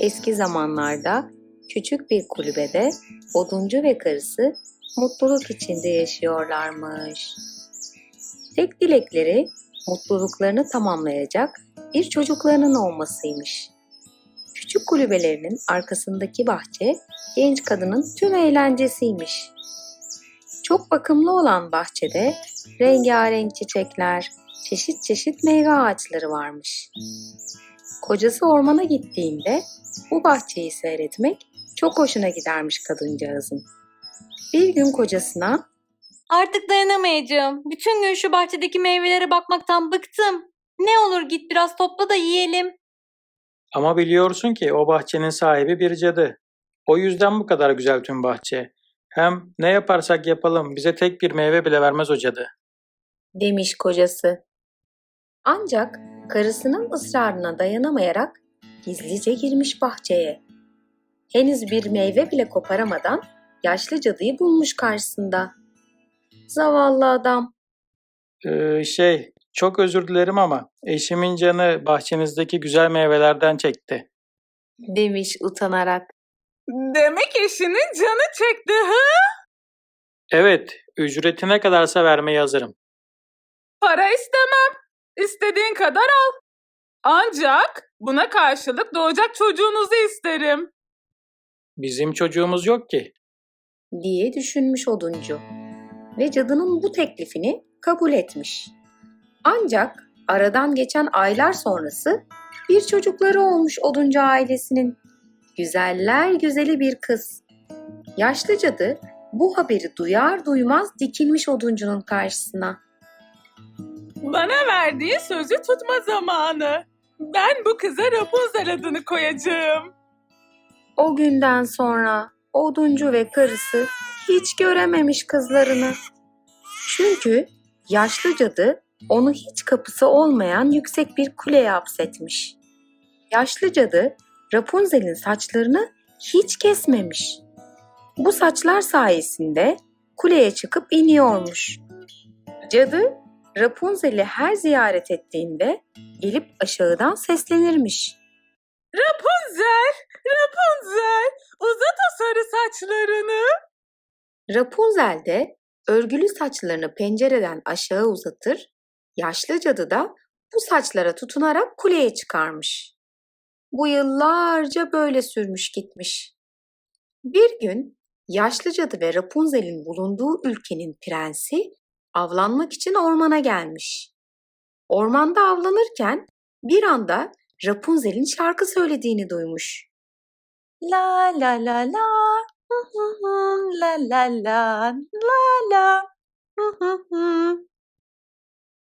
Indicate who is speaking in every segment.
Speaker 1: Eski zamanlarda küçük bir kulübede oduncu ve karısı mutluluk içinde yaşıyorlarmış. Tek dilekleri mutluluklarını tamamlayacak bir çocuklarının olmasıymış. Küçük kulübelerinin arkasındaki bahçe genç kadının tüm eğlencesiymiş. Çok bakımlı olan bahçede rengarenk çiçekler, çeşit çeşit meyve ağaçları varmış. Kocası ormana gittiğinde bu bahçeyi seyretmek çok hoşuna gidermiş kadıncağızın. Bir gün kocasına
Speaker 2: Artık dayanamayacağım. Bütün gün şu bahçedeki meyvelere bakmaktan bıktım. Ne olur git biraz topla da yiyelim.
Speaker 3: Ama biliyorsun ki o bahçenin sahibi bir cadı. O yüzden bu kadar güzel tüm bahçe. Hem ne yaparsak yapalım bize tek bir meyve bile vermez o cadı.
Speaker 1: demiş kocası. Ancak karısının ısrarına dayanamayarak gizlice girmiş bahçeye. Henüz bir meyve bile koparamadan yaşlı cadıyı bulmuş karşısında. Zavallı adam,
Speaker 3: Çok özür dilerim ama eşimin canı bahçenizdeki güzel meyvelerden çekti.
Speaker 1: demiş utanarak.
Speaker 4: Demek eşinin canı çekti ha?
Speaker 3: Evet, ücreti ne kadarsa vermeye hazırım.
Speaker 4: Para istemem. İstediğin kadar al. Ancak buna karşılık doğacak çocuğunuzu isterim.
Speaker 3: Bizim çocuğumuz yok ki.
Speaker 1: diye düşünmüş oduncu ve cadının bu teklifini kabul etmiş. Ancak aradan geçen aylar sonrası bir çocukları olmuş oduncu ailesinin. Güzeller güzeli bir kız. Yaşlı cadı bu haberi duyar duymaz dikilmiş oduncunun karşısına.
Speaker 4: Bana verdiği sözü tutma zamanı. Ben bu kıza Rapunzel adını koyacağım.
Speaker 1: O günden sonra oduncu ve karısı hiç görememiş kızlarını. Çünkü yaşlı cadı onu hiç kapısı olmayan yüksek bir kuleye hapsetmiş. Yaşlı cadı Rapunzel'in saçlarını hiç kesmemiş. Bu saçlar sayesinde kuleye çıkıp iniyormuş. Cadı Rapunzel'i her ziyaret ettiğinde gelip aşağıdan seslenirmiş.
Speaker 4: Rapunzel, Rapunzel, uzat o sarı saçlarını.
Speaker 1: Rapunzel de örgülü saçlarını pencereden aşağı uzatır, yaşlı cadı da bu saçlara tutunarak kuleye çıkarmış. Bu yıllarca böyle sürmüş gitmiş. Bir gün yaşlı cadı ve Rapunzel'in bulunduğu ülkenin prensi avlanmak için ormana gelmiş. Ormanda avlanırken bir anda Rapunzel'in şarkı söylediğini duymuş.
Speaker 2: La la la la. La la la. La la.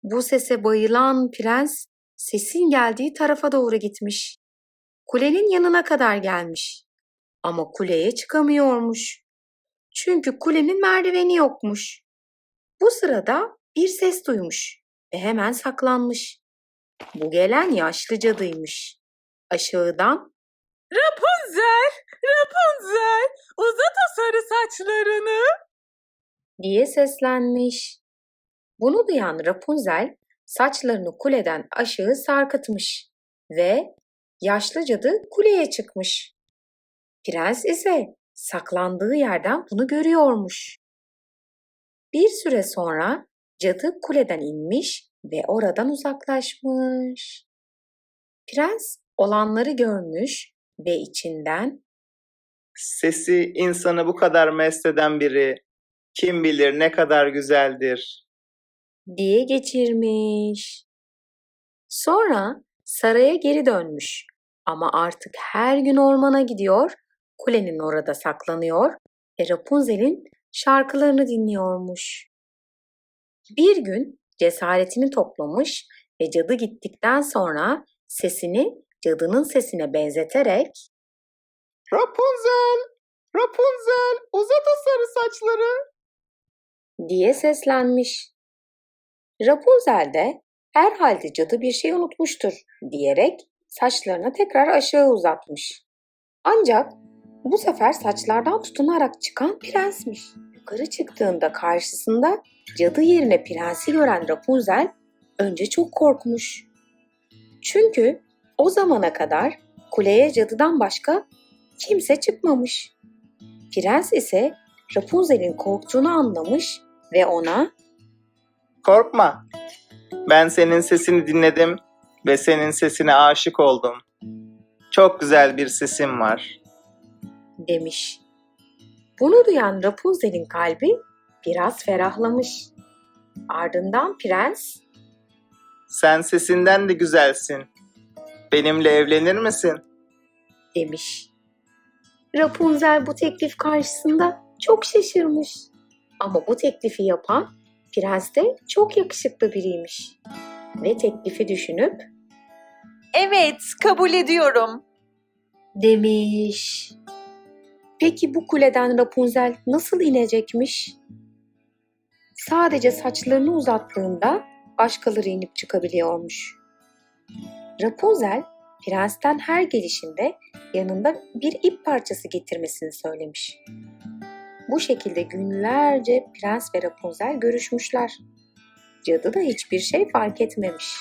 Speaker 1: Bu sese bayılan prens sesin geldiği tarafa doğru gitmiş. Kulenin yanına kadar gelmiş. Ama kuleye çıkamıyormuş. Çünkü kulenin merdiveni yokmuş. Bu sırada bir ses duymuş ve hemen saklanmış. Bu gelen yaşlı cadıymış. Aşağıdan
Speaker 4: Rapunzel, Rapunzel, uzat o sarı saçlarını.
Speaker 1: diye seslenmiş. Bunu duyan Rapunzel saçlarını kuleden aşağı sarkıtmış ve yaşlı cadı kuleye çıkmış. Prens ise saklandığı yerden bunu görüyormuş. Bir süre sonra cadı kuleden inmiş ve oradan uzaklaşmış. Prens olanları görmüş ve içinden
Speaker 5: Sesi insanı bu kadar mest eden biri kim bilir ne kadar güzeldir.
Speaker 1: diye geçirmiş. Sonra saraya geri dönmüş ama artık her gün ormana gidiyor, kulenin orada saklanıyor ve Rapunzel'in şarkılarını dinliyormuş. Bir gün cesaretini toplamış ve cadı gittikten sonra sesini cadının sesine benzeterek
Speaker 5: Rapunzel, Rapunzel, uzat o sarı saçları.
Speaker 1: diye seslenmiş. Rapunzel de herhalde cadı bir şey unutmuştur diyerek saçlarını tekrar aşağı uzatmış. Ancak bu sefer saçlardan tutunarak çıkan prensmiş. Yukarı çıktığında karşısında cadı yerine prensi gören Rapunzel önce çok korkmuş. Çünkü o zamana kadar kuleye cadıdan başka kimse çıkmamış. Prens ise Rapunzel'in korktuğunu anlamış ve ona
Speaker 5: Korkma. Ben senin sesini dinledim ve senin sesine aşık oldum. Çok güzel bir sesin var.
Speaker 1: demiş. Bunu duyan Rapunzel'in kalbi biraz ferahlamış. Ardından prens
Speaker 5: Sen sesinden de güzelsin. Benimle evlenir misin?
Speaker 1: demiş. Rapunzel bu teklif karşısında çok şaşırmış. Ama bu teklifi yapan prens de çok yakışıklı biriymiş. Ve teklifi düşünüp
Speaker 6: Evet, kabul ediyorum.
Speaker 1: demiş. Peki bu kuleden Rapunzel nasıl inecekmiş? Sadece saçlarını uzattığında başkaları inip çıkabiliyormuş. Rapunzel, prensten her gelişinde yanında bir ip parçası getirmesini söylemiş. Bu şekilde günlerce prens ve Rapunzel görüşmüşler. Cadı da hiçbir şey fark etmemiş.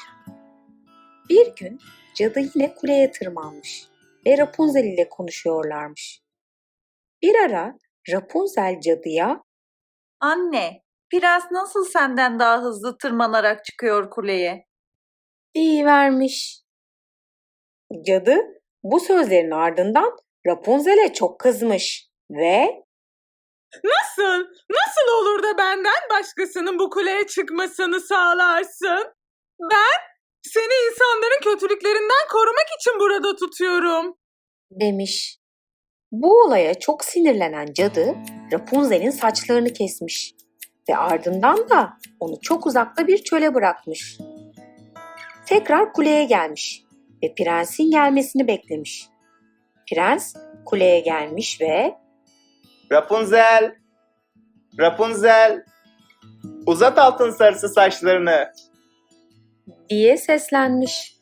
Speaker 1: Bir gün cadı yine kuleye tırmanmış ve Rapunzel ile konuşuyorlarmış. Bir ara Rapunzel cadıya
Speaker 6: Anne, prens nasıl senden daha hızlı tırmanarak çıkıyor kuleye?
Speaker 1: vermiş. Cadı bu sözlerin ardından Rapunzel'e çok kızmış ve
Speaker 4: Nasıl olur da benden başkasının bu kuleye çıkmasını sağlarsın? Ben seni insanların kötülüklerinden korumak için burada tutuyorum.
Speaker 1: demiş. Bu olaya çok sinirlenen cadı Rapunzel'in saçlarını kesmiş ve ardından da onu çok uzakta bir çöle bırakmış. Tekrar kuleye gelmiş ve prensin gelmesini beklemiş. Prens kuleye gelmiş ve
Speaker 5: Rapunzel! Rapunzel! Uzat altın sarısı saçlarını.
Speaker 1: diye seslenmiş.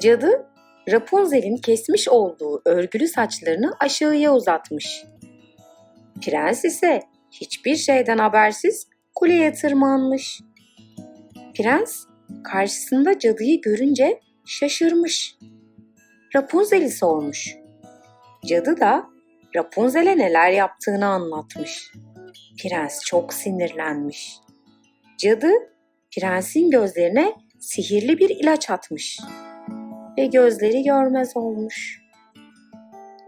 Speaker 1: Cadı Rapunzel'in kesmiş olduğu örgülü saçlarını aşağıya uzatmış. Prens ise hiçbir şeyden habersiz kuleye tırmanmış. Prens karşısında cadıyı görünce şaşırmış. Rapunzel'i sormuş. Cadı da Rapunzel'e neler yaptığını anlatmış. Prens çok sinirlenmiş. Cadı prensin gözlerine sihirli bir ilaç atmış ve gözleri görmez olmuş.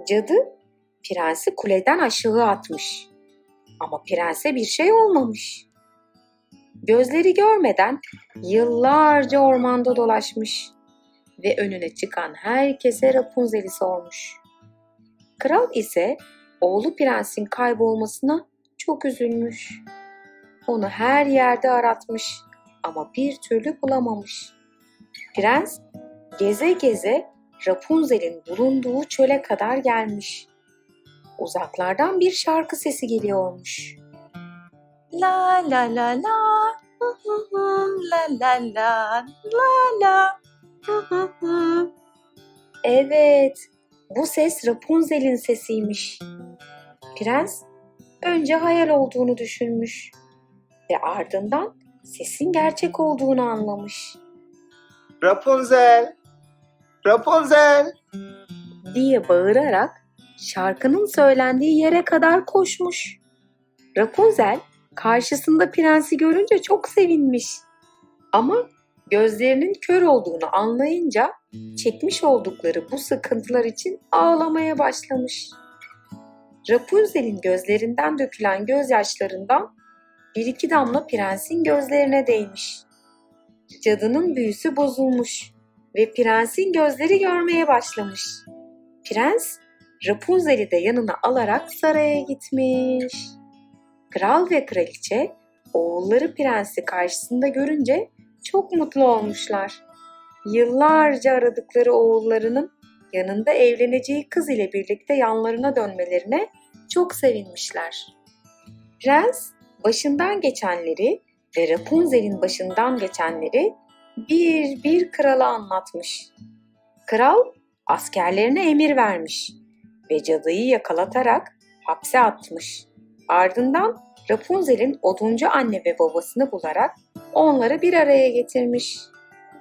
Speaker 1: Cadı prensi kuleden aşağı atmış ama prense bir şey olmamış. Gözleri görmeden yıllarca ormanda dolaşmış ve önüne çıkan herkese Rapunzel'i sormuş. Kral ise oğlu prensin kaybolmasına çok üzülmüş. Onu her yerde aratmış ama bir türlü bulamamış. Prens geze geze Rapunzel'in bulunduğu çöle kadar gelmiş. Uzaklardan bir şarkı sesi geliyormuş.
Speaker 6: La la la la, hı hı hı, la la la, la la, hı hı hı.
Speaker 1: Evet, bu ses Rapunzel'in sesiymiş. Prens önce hayal olduğunu düşünmüş ve ardından sesin gerçek olduğunu anlamış
Speaker 5: Rapunzel! Rapunzel!
Speaker 1: diye bağırarak şarkının söylendiği yere kadar koşmuş. Rapunzel karşısında prensi görünce çok sevinmiş. Ama gözlerinin kör olduğunu anlayınca çekmiş oldukları bu sıkıntılar için ağlamaya başlamış. Rapunzel'in gözlerinden dökülen gözyaşlarından bir iki damla prensin gözlerine değmiş. Cadının büyüsü bozulmuş ve prensin gözleri görmeye başlamış. Prens Rapunzel'i de yanına alarak saraya gitmiş. Kral ve kraliçe oğulları prensi karşısında görünce çok mutlu olmuşlar. Yıllarca aradıkları oğullarının yanında evleneceği kız ile birlikte yanlarına dönmelerine çok sevinmişler. Prens başından geçenleri ve Rapunzel'in başından geçenleri bir bir krala anlatmış. Kral askerlerine emir vermiş ve cadıyı yakalatarak hapse atmış. Ardından Rapunzel'in oduncu anne ve babasını bularak onları bir araya getirmiş.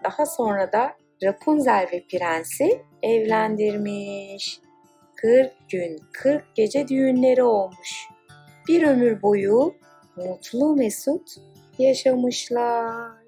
Speaker 1: Daha sonra da Rapunzel ve prensi evlendirmiş. 40 gün 40 gece düğünleri olmuş. Bir ömür boyu mutlu mesut yaşamışlar.